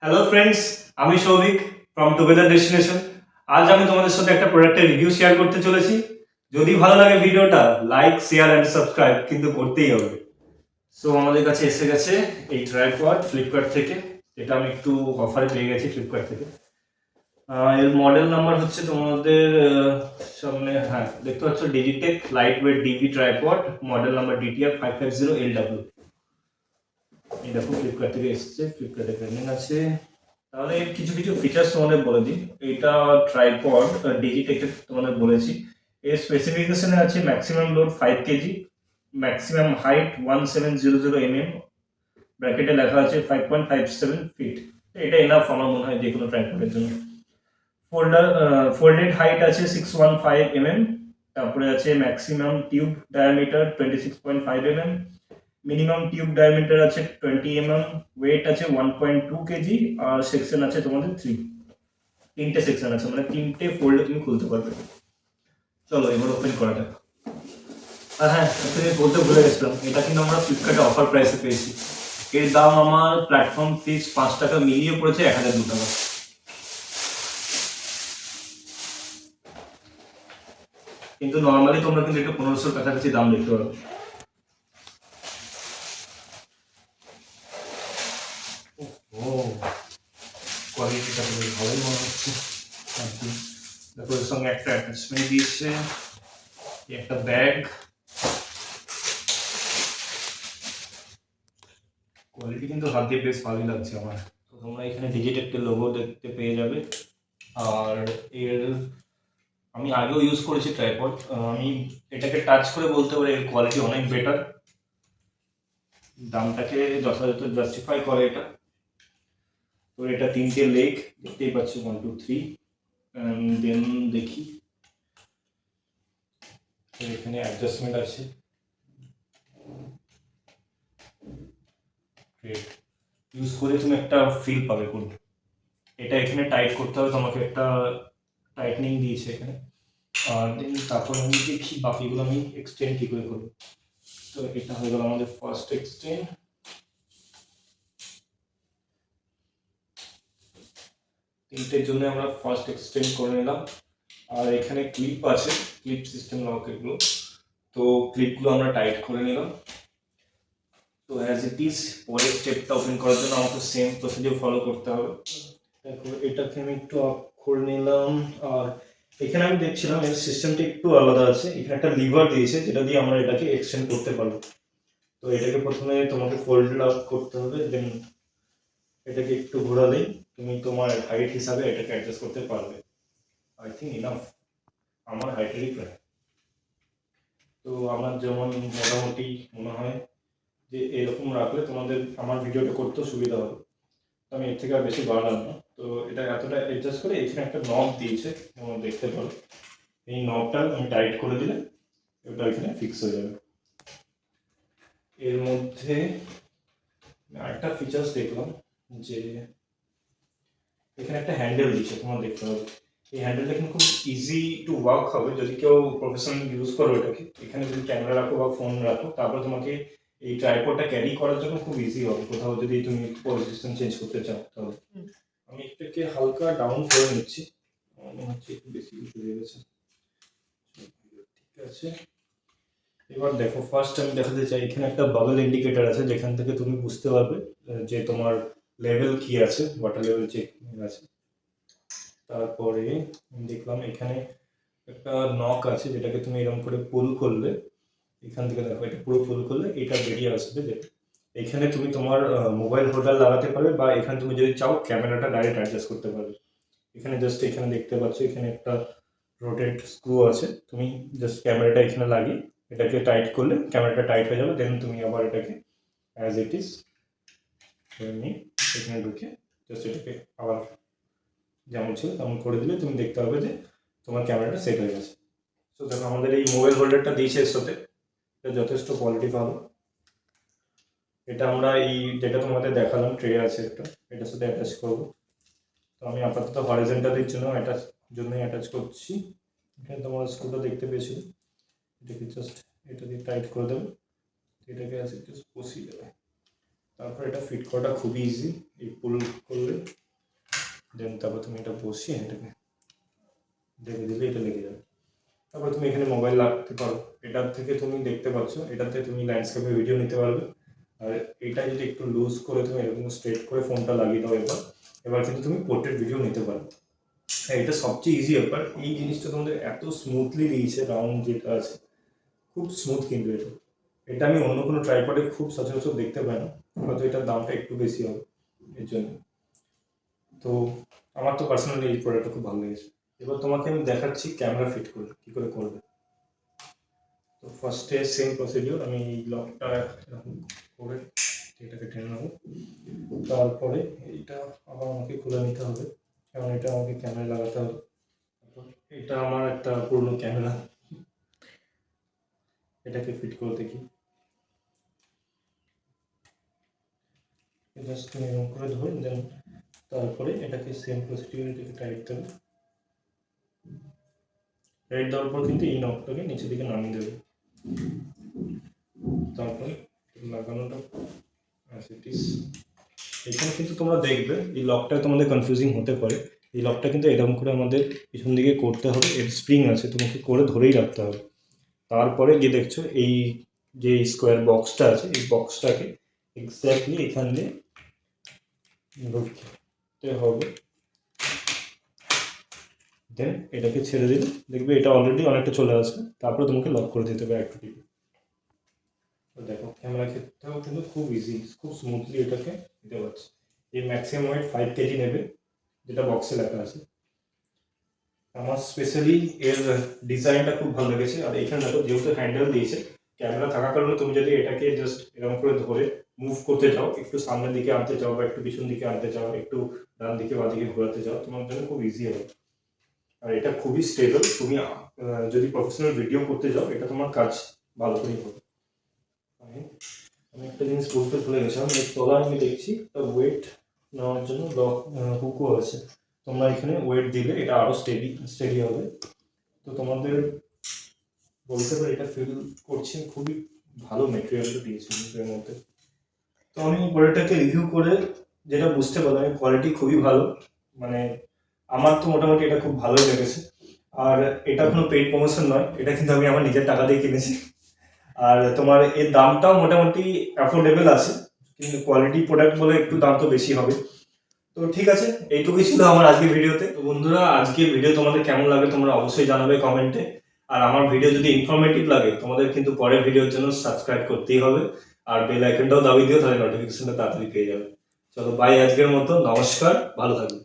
Hello friends, আমি Souvik from together destination. আজ আমি তোমাদের সাথে একটা প্রোডাক্টের রিভিউ শেয়ার করতে চলেছি। যদি ভালো লাগে ভিডিওটা লাইক শেয়ার অ্যান্ড সাবস্ক্রাইব কিন্তু করতেই হবে। সো আমাদের কাছে এসে গেছে এই ট্রাইপড ফ্লিপকার্ট থেকে, এটা আমি একটু অফারে পেয়ে গেছি ফ্লিপকার্ট থেকে। এর মডেল নাম্বার হচ্ছে তোমাদের সামনে, হ্যাঁ দেখতে পাচ্ছ, Digitech light weight DP tripod, model number DTR 550LW। এই দেখো ফ্লিপকার্ট থেকে এসেছে, ফ্লিপকার্টে পেমেন্ট আছে। তাহলে এর কিছু কিছু ফিচার্স তোমাদের বলে দিই। এটা ট্রাইপড ডিজিটেকের তোমাদের বলেছি। এর স্পেসিফিকেশনে আছে maximum load 5 KG, maximum height 1700 mm, ব্র্যাকেটে লেখা আছে 5.57 ফিট। এটা এনাফ আমার মনে হয় যে কোনো ট্রাইপডের জন্য। ফোল্ডেড হাইট আছে 615 mm, তারপরে আছে maximum tube diameter 26.5 mm, minimum tube diameter আছে 20 mm, ওয়েট আছে 1.2 কেজি, আর সেকশন আছে তোমাদের তিনটে সেকশন আছে, মানে তিনটে ফোল্ডে তুমি খুলতে পারবে। চলো এবার ওপেন করা যাক। আর হ্যাঁ, তুমি বলতে ভুলে গেছিলাম, এটা কিন্তু আমরা ফ্লিপকার্টে অফার প্রাইসে পেয়েছি। এর দাম আমার প্ল্যাটফর্ম ফিস 5 টাকা মিলিয়ে পড়েছে 1002 টাকা। কিন্তু নর্মালি তোমরা কিন্তু এটা 1500-র কাছাকাছি দাম দেখতে পাবে। ও, কোয়ালিটিটা বেশ ভালোই মনে হচ্ছে। দেখো এর সঙ্গে একটা অ্যাটাচমেন্ট দিয়েছে, একটা ব্যাগ। কোয়ালিটি কিন্তু হাত দিয়ে বেশ ভালোই লাগছে আমার। তো তোমরা এখানে ডিজিটেকের লোগো দেখতে পেয়ে যাবে। আর এর আমি আগেও ইউজ করেছি ট্রাইপড, আমি এটাকে টাচ করে বলতে পারি এর কোয়ালিটি অনেক বেটার। দামটাকে যথাযথ জাস্টিফাই করে এটা। তো এটা তিনটে লেগ দেখতেই পাচ্ছ, 1 2 3। দেন দেখি এখানে অ্যাডজাস্টমেন্ট আছে। ইউজ করে তুমি একটা ফিল পাবে কোন। এটা এখানে টাইট করতে হবে তোমাকে, একটা টাইটনিং দিয়েছে এখানে। আর দেন তারপর আমি দেখি বাকিগুলো আমি এক্সটেন্ড কী করে করবো। তো এটা হয়ে গেল আমাদের ফার্স্ট এক্সটেন্ড। তিনটের জন্য আমরা ফার্স্ট এক্সটেন্ড করে নিলাম। আর এখানে ক্লিপ আছে, ক্লিপ সিস্টেম লক এগুলো। তো ক্লিপগুলো আমরা টাইট করে নিলাম। তো অ্যাজ ইট ইজ পরের স্টেপটা ওপেন করার জন্য আমাকে সেম প্রসিডিউর ফলো করতে হবে। দেখো এটাকে আমি একটু অফ করে নিলাম। আর এখানে আমি দেখছিলাম এর সিস্টেমটা একটু আলাদা আছে। এখানে একটা লিভার দিয়েছে যেটা দিয়ে আমরা এটাকে এক্সটেন্ড করতে পারবো। তো এটাকে প্রথমে তোমাকে ফোল্ড আপ করতে হবে, দেন এটাকে একটু ঘোরালেই তুমি তোমার হাইট হিসাবে এটাকে অ্যাডজাস্ট করতে পারবে। আই থিঙ্ক ইনাফ আমার হাইটেরই প্রায়। তো আমার যেমন মোটামুটি মনে হয় যে এরকম রাখলে তোমাদের আমার ভিডিওটা করতেও সুবিধা হবে। আমি এর থেকে আর বেশি বাড়ালাম না। তো এটা এতটা অ্যাডজাস্ট করে এখানে একটা নব দিয়েছে, তোমরা দেখতে পারো। এই নবটা আমি টাইট করে দিলে ওটা এখানে ফিক্স হয়ে যাবে। এর মধ্যে আরেকটা ফিচার্স দেখলাম যে এখানে একটা হ্যান্ডেল দিচ্ছে, তোমরা দেখতে পাবে। এই হ্যান্ডেলটা কিন্তু খুব ইজি টু ওয়ার্ক হবে যদি কেউ প্রফেশনাল ইউজ করো এটাকে। এখানে যদি ক্যামেরা রাখো বা ফোন রাখো, তারপর তোমাকে এই ট্রাইপডটা ক্যারি করার জন্য খুব ইজি হবে। কোথাও যদি তুমি পজিশন চেঞ্জ করতে চাও তাহলে। আমি এটাকে হালকা ডাউন করে নিচ্ছি, মনে হচ্ছে একটু বেশি উঁচু হয়ে গেছে। ঠিক আছে, এবার দেখো ফার্স্ট আমি দেখাতে চাই এখানে একটা বাবল ইন্ডিকেটর আছে, যেখান থেকে তুমি বুঝতে পারবে যে তোমার লেভেল কি আছে, ওয়াটার লেভেল চেক আছে। তারপরে আমি দেখলাম এখানে একটা নক আছে, যেটাকে তুমি এরকম করে পুল করলে, এখান থেকে দেখো এটা পুরো পুল করলে এটা বেরিয়ে আসবে। যে এখানে তুমি তোমার মোবাইল হোল্ডার লাগাতে পারবে, বা এখানে তুমি যদি চাও ক্যামেরাটা ডাইরেক্ট অ্যাডজাস্ট করতে পারবে। এখানে জাস্ট এখানে দেখতে পাচ্ছ এখানে একটা রোটেট স্ক্রু আছে, তুমি জাস্ট ক্যামেরাটা এখানে লাগিয়ে এটাকে টাইট করলে ক্যামেরাটা টাইট হয়ে যাবে। দেন তুমি আবার এটাকে অ্যাজ ইট ইজ নিয়ে এখানে ঢুকে জাস্ট এটাকে আবার যেমন ছিল তেমন করে দিলে তুমি দেখতে পাবে যে তোমার ক্যামেরাটা সেট হয়ে গেছে। তো দেখো আমাদের এই মোবাইল হোল্ডারটা দিয়েছে এর সাথে, এটা যথেষ্ট কোয়ালিটি ভালো। এটা আমরা এই যেটা তোমাদের দেখালাম ট্রে আছে একটা, এটার সাথে অ্যাটাচ করবো। তো আমি আপাতত হরিজন্টালের জন্যই অ্যাটাচ করছি। এখানে তোমার স্ক্রুটা দেখতে পেয়েছিল, এটাকে জাস্ট এটা দিয়ে টাইট করে দেবে, এটাকে অ্যাজ ইট ইজ বসিয়ে দেবে। তারপর এটা ফিট করাটা খুবই ইজি, এই পুল করলে দেন তারপর তুমি এটা বসিয়ে এটাকে ঢেকে দিলে এটা লেগে যাবে। তারপর তুমি এখানে মোবাইল রাখতে পারো, এটার থেকে তুমি দেখতে পাচ্ছ এটাতে তুমি ল্যান্ডস্কেপের ভিডিও নিতে পারবে। আর এটা যদি একটু লুজ করে তুমি এরকম স্ট্রেট করে ফোনটা লাগিয়ে দাও এবার কিন্তু তুমি পোর্ট্রেট ভিডিও নিতে পারো। হ্যাঁ, এটা সবচেয়ে ইজি ব্যাপার। এই জিনিসটা তোমাদের এত স্মুথলি দিয়েছে, রাউন্ড যেটা আছে খুব স্মুথ, কিন্তু এটা আমি অন্য কোনো ট্রাইপডে খুব সচরাচর দেখতে পাই না, হয়তো এটার দামটা একটু বেশি হবে এর জন্য। তো আমার তো পার্সোনালি এই প্রোডাক্টটা খুব ভালো লেগেছে। এবার তোমাকে আমি দেখাচ্ছি ক্যামেরা ফিট করে কী করে করবে। তো ফার্স্টে সেম প্রসিডিওর, আমি এই লকটা এরকম করে এটাকে টেনে নেবো। তারপরে এইটা আবার আমাকে খুলে নিতে হবে, কারণ এটা আমাকে ক্যামেরা লাগাতে হবে। এটা আমার একটা পুরনো ক্যামেরা, এটাকে ফিট করে দেখি। জাস্ট তুমি এরকম করে ধরে দেন, তারপরে এটাকে সেম প্রসিডিওর এটাকে টাইট দেবে। টাইট দেওয়ার পর কিন্তু এই নকটাকে নিচের দিকে নামিয়ে দেবে। তারপরে লাগানোটা এখানে কিন্তু তোমরা দেখবে এই লকটা তোমাদের কনফিউজিং হতে পারে। এই লকটা কিন্তু এরকম করে আমাদের পিছন দিকে করতে হবে, এর স্প্রিং আছে, তোমাকে করে ধরেই রাখতে হবে। তারপরে যে দেখছো এই যে স্কোয়ার বক্সটা আছে, এই বক্সটাকে এক্স্যাক্টলি এখান দিয়ে ঢুকতে হবে। দেন এটাকে ছেড়ে দিলে দেখবে এটা অলরেডি অনেকটা চলে আসবে। তারপরে তোমাকে লক করে দিতে হবে একটু টিপে। দেখো ক্যামেরা ক্ষেত্রেও কিন্তু খুব ইজি, খুব স্মুথলি এটাকে দিতে পারছি। এই ম্যাক্সিমাম ওয়েট 5 কেজি নেবে, যেটা বক্সে লেখা আছে। আমার স্পেশালি এর ডিজাইনটা খুব ভালো লেগেছে। আর এখানে দেখো যেহেতু হ্যান্ডেল দিয়েছে, ক্যামেরা থাকার কারণে তুমি যদি এটাকে জাস্ট এরকম করে ধরে মুভ করতে চাও, একটু সামনের দিকে আনতে চাও বা একটু পিছন দিকে আনতে চাও, একটু ডান দিকে বা দিকে ঘোরাতে চাও, তোমার জন্য খুব ইজি হবে। আর এটা খুবই স্টেবল, তুমি যদি প্রফেশনাল ভিডিও করতে যাও এটা তোমার কাজ ভালো করেই হবে। আমি একটা জিনিস বলতে ভুলে গেছিলাম, এর তলায় আমি দেখছি ওয়েট নেওয়ার জন্য হুকও আছে। তোমরা এখানে ওয়েট দিলে এটা আরও স্টেডি হবে। তো তোমাদের বলতে পারি এটা ফিল করছি খুবই ভালো মেটেরিয়ালটা দিয়েছে এর মধ্যে। তো আমি প্রোডাক্টটাকে রিভিউ করে যেটা বুঝতে পারলাম, কোয়ালিটি খুবই ভালো, মানে আমার তো মোটামুটি এটা খুব ভালোই লেগেছে। আর এটা কোনো পেইড প্রমোশন নয়, এটা কিন্তু আমি আমার নিজের টাকা দিয়ে কিনেছি। আর তোমার এর দামটাও মোটামুটি অ্যাফোর্ডেবল আছে, কিন্তু কোয়ালিটি প্রোডাক্ট বলে একটু দাম তো বেশি হবে। তো ঠিক আছে, এইটুকুই ছিল আমার আজকের ভিডিওতে। তো বন্ধুরা, আজকের ভিডিও তোমাদের কেমন লাগে তোমরা অবশ্যই জানাবে কমেন্টে। আর আমার ভিডিও যদি ইনফরমেটিভ লাগে তোমাদের কিন্তু পরের ভিডিওর জন্য সাবস্ক্রাইব করতেই হবে, আর বেল আইকনটাও দাবিয়ে দিও, তাহলে নোটিফিকেশনটা তাড়াতাড়ি পেয়ে যাবে। চলো বাই, আজকের মতো নমস্কার, ভালো থাকবে।